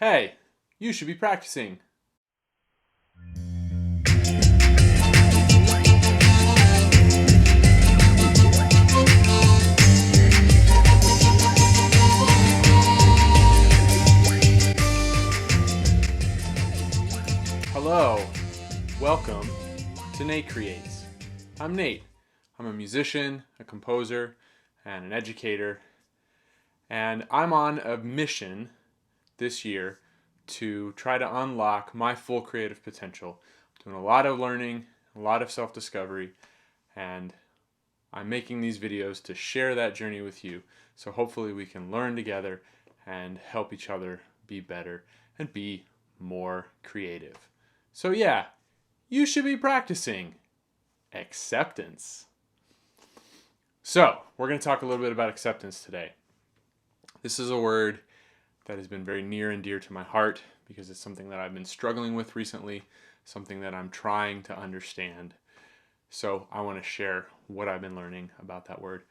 Hey, you should be practicing. Hello, welcome to Nate Creates. I'm Nate. I'm a musician, a composer, and an educator, and I'm on a mission this year to try to unlock my full creative potential. I'm doing a lot of learning, a lot of self-discovery, and I'm making these videos to share that journey with you. So hopefully we can learn together and help each other be better and be more creative. So yeah, you should be practicing acceptance. So we're going to talk a little bit about acceptance today. This is a word that has been very near and dear to my heart because it's something that I've been struggling with recently, something that I'm trying to understand. So I want to share what I've been learning about that word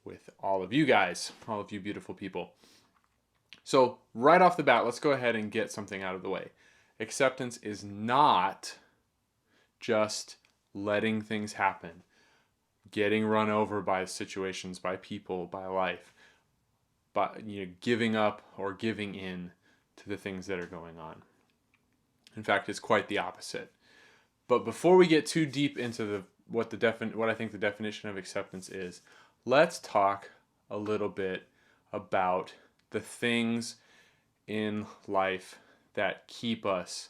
with all of you guys, all of you beautiful people. So right off the bat, let's go ahead and get something out of the way. Acceptance is not just letting things happen, getting run over by situations, by people, by life, but giving up or giving in to the things that are going on. In fact, it's quite the opposite. But before we get too deep into what I think the definition of acceptance is, let's talk a little bit about the things in life that keep us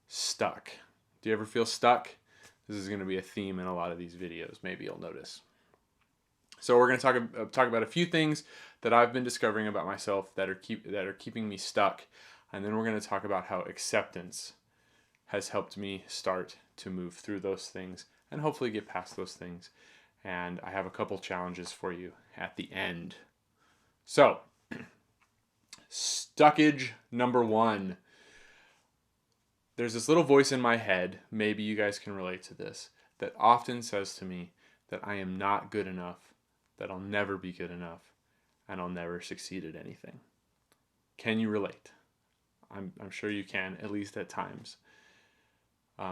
stuck. Do you ever feel stuck? This is going to be a theme in a lot of these videos, maybe you'll notice. So we're going to talk about a few things that I've been discovering about myself that are keeping me stuck, and then we're going to talk about how acceptance has helped me start to move through those things and hopefully get past those things. And I have a couple challenges for you at the end. So, stuckage number one. There's this little voice in my head, maybe you guys can relate to this, that often says to me that I am not good enough, that I'll never be good enough, and I'll never succeed at anything. Can you relate? I'm sure you can, at least at times.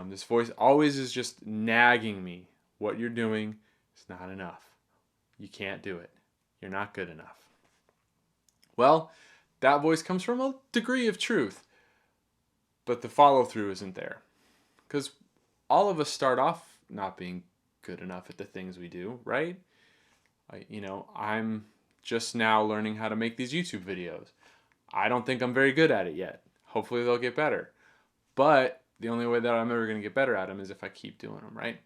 This voice always is just nagging me. What you're doing is not enough. You can't do it. You're not good enough. Well, that voice comes from a degree of truth, but the follow through isn't there. Because all of us start off not being good enough at the things we do, right? I'm just now learning how to make these YouTube videos. I don't think I'm very good at it yet. Hopefully they'll get better. But the only way that I'm ever going to get better at them is if I keep doing them, right?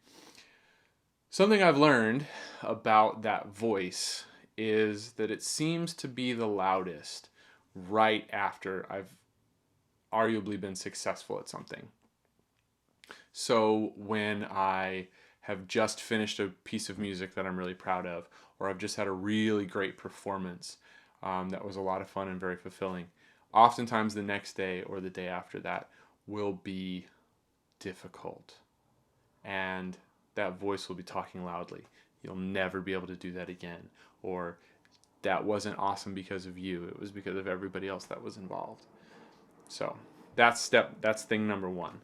Something I've learned about that voice is that it seems to be the loudest right after I've arguably been successful at something. So when I have just finished a piece of music that I'm really proud of, or I've just had a really great performance that was a lot of fun and very fulfilling, oftentimes the next day or the day after that will be difficult. And that voice will be talking loudly. You'll never be able to do that again. Or that wasn't awesome because of you. It was because of everybody else that was involved. So that's thing number one.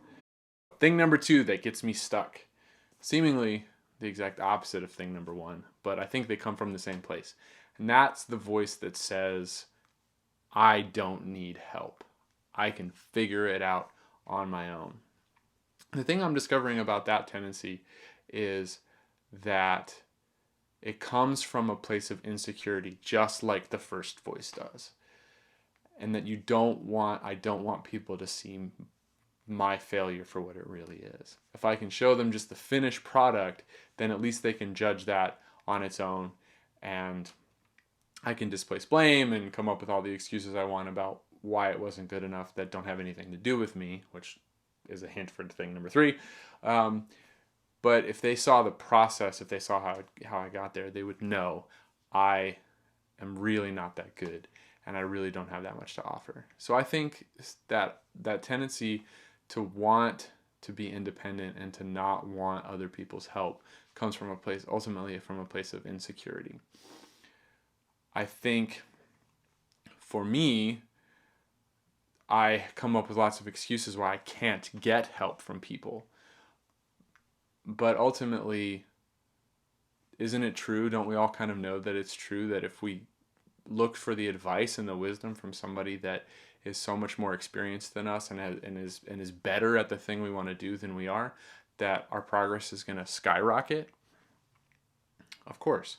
Thing number two that gets me stuck. Seemingly the exact opposite of thing number one, but I think they come from the same place. And that's the voice that says, I don't need help. I can figure it out on my own. The thing I'm discovering about that tendency is that it comes from a place of insecurity, just like the first voice does. And that I don't want people to see my failure for what it really is. If I can show them just the finished product, then at least they can judge that on its own, and I can displace blame and come up with all the excuses I want about why it wasn't good enough that don't have anything to do with me, which is a hint for thing number three. But if they saw the process, if they saw how I got there, they would know I am really not that good and I really don't have that much to offer. So I think that tendency to want to be independent and to not want other people's help comes from ultimately from a place of insecurity. I think for me, I come up with lots of excuses why I can't get help from people. But ultimately, isn't it true? Don't we all kind of know that it's true that if we looked for the advice and the wisdom from somebody that is so much more experienced than us and is better at the thing we want to do than we are, that our progress is going to skyrocket? Of course.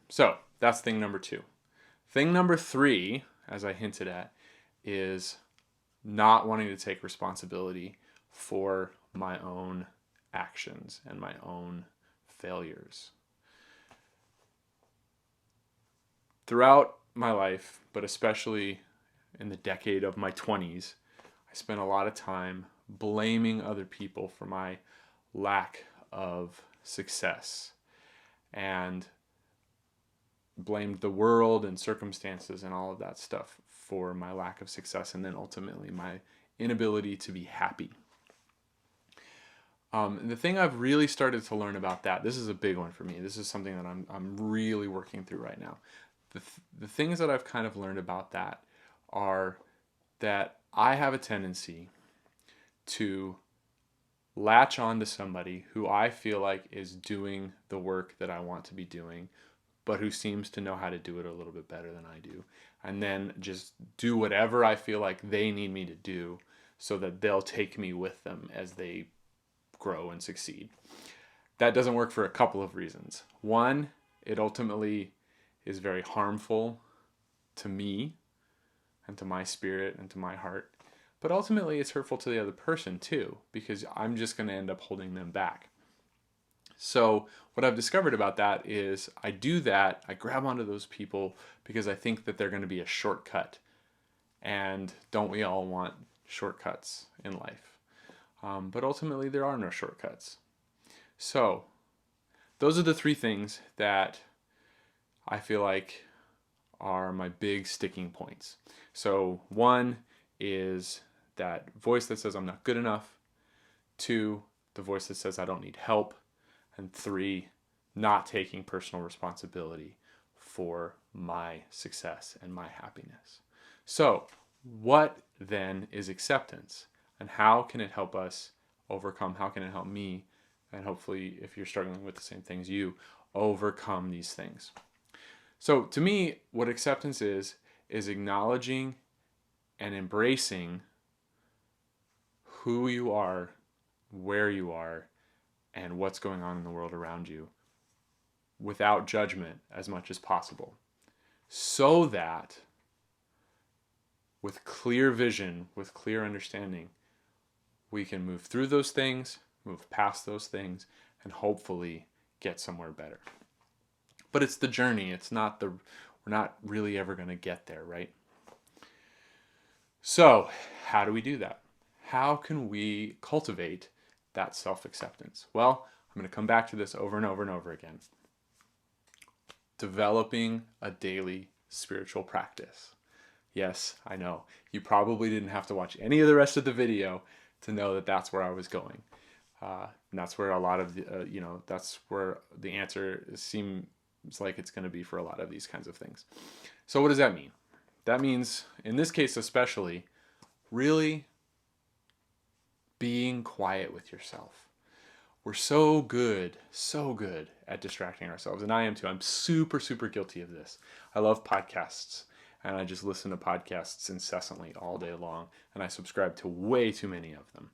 So that's thing number 2. Thing number 3, as I hinted at, is not wanting to take responsibility for my own actions and my own failures. Throughout my life, but especially in the decade of my 20s, I spent a lot of time blaming other people for my lack of success, and blamed the world and circumstances and all of that stuff for my lack of success, and then ultimately my inability to be happy. The thing I've really started to learn about that, this is a big one for me. This is something that I'm really working through right now. The things that I've kind of learned about that are that I have a tendency to latch on to somebody who I feel like is doing the work that I want to be doing, but who seems to know how to do it a little bit better than I do. And then just do whatever I feel like they need me to do so that they'll take me with them as they grow and succeed. That doesn't work for a couple of reasons. One, it ultimately is very harmful to me and to my spirit and to my heart. But ultimately it's hurtful to the other person too, because I'm just going to end up holding them back. So what I've discovered about that is I do that, I grab onto those people because I think that they're going to be a shortcut. And don't we all want shortcuts in life? But ultimately there are no shortcuts. So those are the 3 things that I feel like are my big sticking points. So 1 is that voice that says I'm not good enough. 2, the voice that says I don't need help. And 3, not taking personal responsibility for my success and my happiness. So what then is acceptance? And how can it help us overcome? How can it help me? And hopefully, if you're struggling with the same things, you overcome these things. So to me, what acceptance is acknowledging and embracing who you are, where you are, and what's going on in the world around you without judgment as much as possible. So that with clear vision, with clear understanding, we can move through those things, move past those things, and hopefully get somewhere better. But it's the journey. We're not really ever going to get there, right? So how do we do that? How can we cultivate that self-acceptance? Well, I'm going to come back to this over and over and over again. Developing a daily spiritual practice. Yes, I know. You probably didn't have to watch any of the rest of the video to know that that's where I was going. And that's where a lot of that's where the answer seems like it's going to be for a lot of these kinds of things. So what does that mean? That means, in this case especially, really being quiet with yourself. We're so good at distracting ourselves. And I am too. I'm super, super guilty of this. I love podcasts. And I just listen to podcasts incessantly all day long. And I subscribe to way too many of them.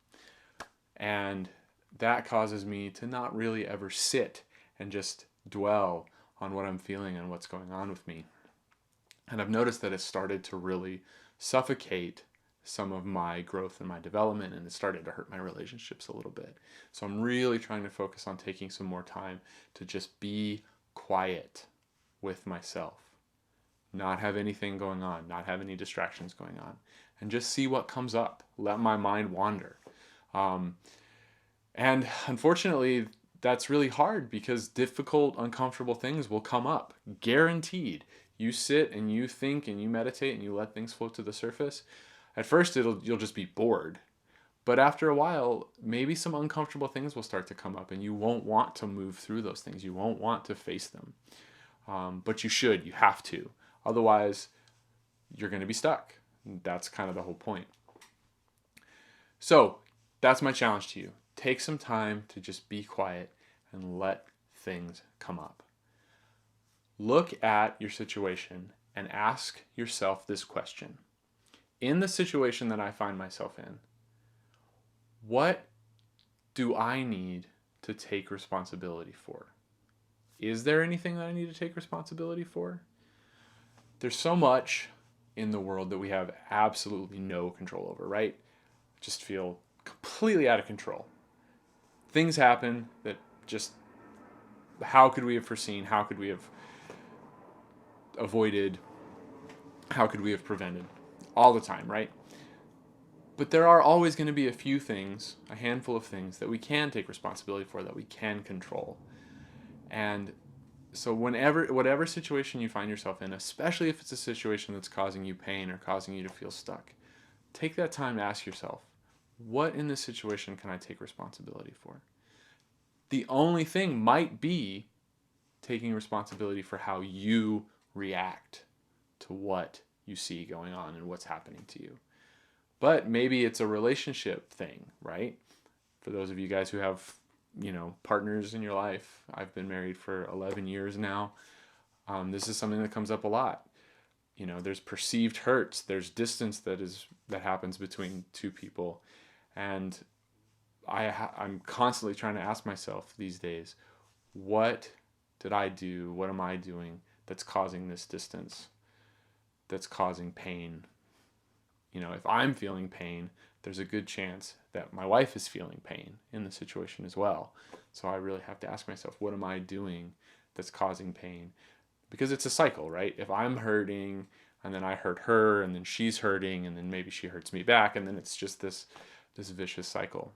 And that causes me to not really ever sit and just dwell on what I'm feeling and what's going on with me. And I've noticed that it started to really suffocate some of my growth and my development, and it started to hurt my relationships a little bit. So I'm really trying to focus on taking some more time to just be quiet with myself, not have anything going on, not have any distractions going on, and just see what comes up. Let my mind wander. And unfortunately, that's really hard because difficult, uncomfortable things will come up. Guaranteed. You sit and you think and you meditate and you let things float to the surface. At first, you'll just be bored. But after a while, maybe some uncomfortable things will start to come up and you won't want to move through those things. You won't want to face them. But you should. You have to. Otherwise, you're going to be stuck. That's kind of the whole point. So that's my challenge to you. Take some time to just be quiet and let things come up. Look at your situation and ask yourself this question. In the situation that I find myself in, what do I need to take responsibility for? Is there anything that I need to take responsibility for? There's so much in the world that we have absolutely no control over, right? Just feel completely out of control. Things happen that just, how could we have foreseen? How could we have avoided? How could we have prevented? All the time, right? But there are always going to be a few things, a handful of things that we can take responsibility for, that we can control. And so whatever situation you find yourself in, especially if it's a situation that's causing you pain or causing you to feel stuck, take that time to ask yourself, what in this situation can I take responsibility for? The only thing might be taking responsibility for how you react to what you see going on and what's happening to you. But maybe it's a relationship thing, right? For those of you guys who have, partners in your life, I've been married for 11 years now. This is something that comes up a lot. There's perceived hurts, there's distance that happens between two people. And I'm constantly trying to ask myself these days, what did I do? What am I doing that's causing this distance? That's causing pain? If I'm feeling pain, there's a good chance that my wife is feeling pain in the situation as well. So I really have to ask myself, what am I doing that's causing pain? Because it's a cycle, right? If I'm hurting and then I hurt her and then she's hurting and then maybe she hurts me back, and then it's just this vicious cycle.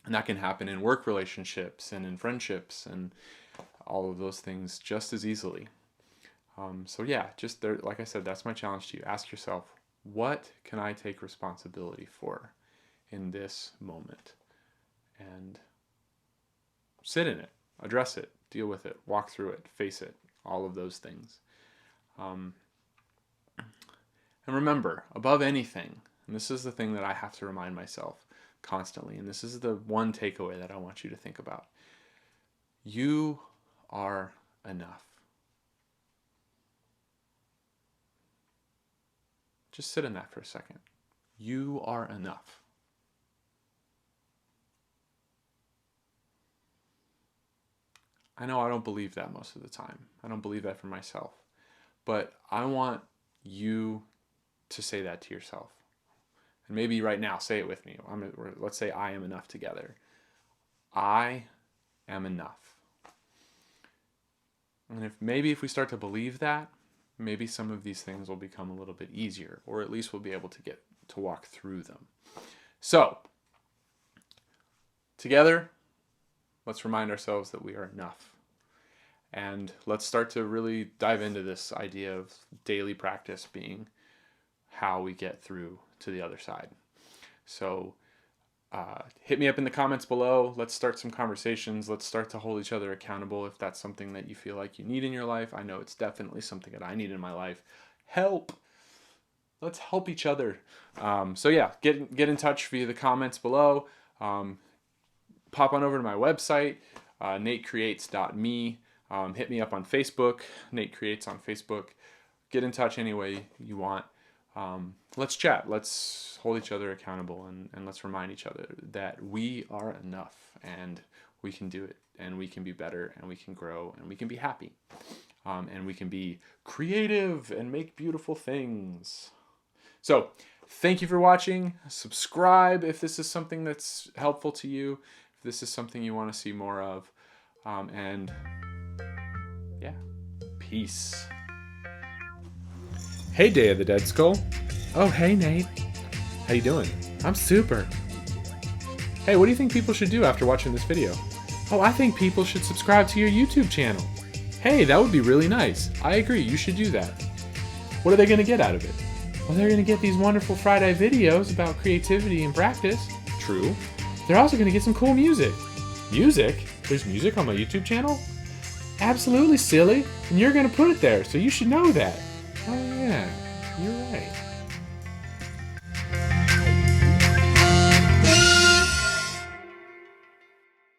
And that can happen in work relationships and in friendships and all of those things just as easily. So yeah, just there, like I said, that's my challenge to you. Ask yourself, what can I take responsibility for in this moment? And sit in it, address it, deal with it, walk through it, face it, all of those things. And remember, above anything, and this is the thing that I have to remind myself constantly, and this is the one takeaway that I want you to think about. You are enough. Just sit in that for a second. You are enough. I know I don't believe that most of the time. I don't believe that for myself. But I want you to say that to yourself. And maybe right now, say it with me. Let's say I am enough together. I am enough. And if we start to believe that, maybe some of these things will become a little bit easier, or at least we'll be able to get to walk through them. So, together, let's remind ourselves that we are enough. And let's start to really dive into this idea of daily practice being how we get through to the other side. So, hit me up in the comments below. Let's start some conversations. Let's start to hold each other accountable if that's something that you feel like you need in your life. I know it's definitely something that I need in my life. Help. Let's help each other. So yeah, get in touch via the comments below. Pop on over to my website, natecreates.me. Hit me up on Facebook, Nate Creates on Facebook. Get in touch any way you want. Let's chat. Let's hold each other accountable, and let's remind each other that we are enough, and we can do it, and we can be better, and we can grow, and we can be happy, and we can be creative and make beautiful things. So thank you for watching. Subscribe if this is something that's helpful to you, if this is something you want to see more of, and yeah, peace. Hey, Day of the Dead Skull. Oh, hey, Nate. How you doing? I'm super. Hey, what do you think people should do after watching this video? Oh, I think people should subscribe to your YouTube channel. Hey, that would be really nice. I agree, you should do that. What are they going to get out of it? Well, they're going to get these wonderful Friday videos about creativity and practice. True. They're also going to get some cool music. Music? There's music on my YouTube channel? Absolutely, silly. And you're going to put it there, so you should know that. Oh yeah, you're right.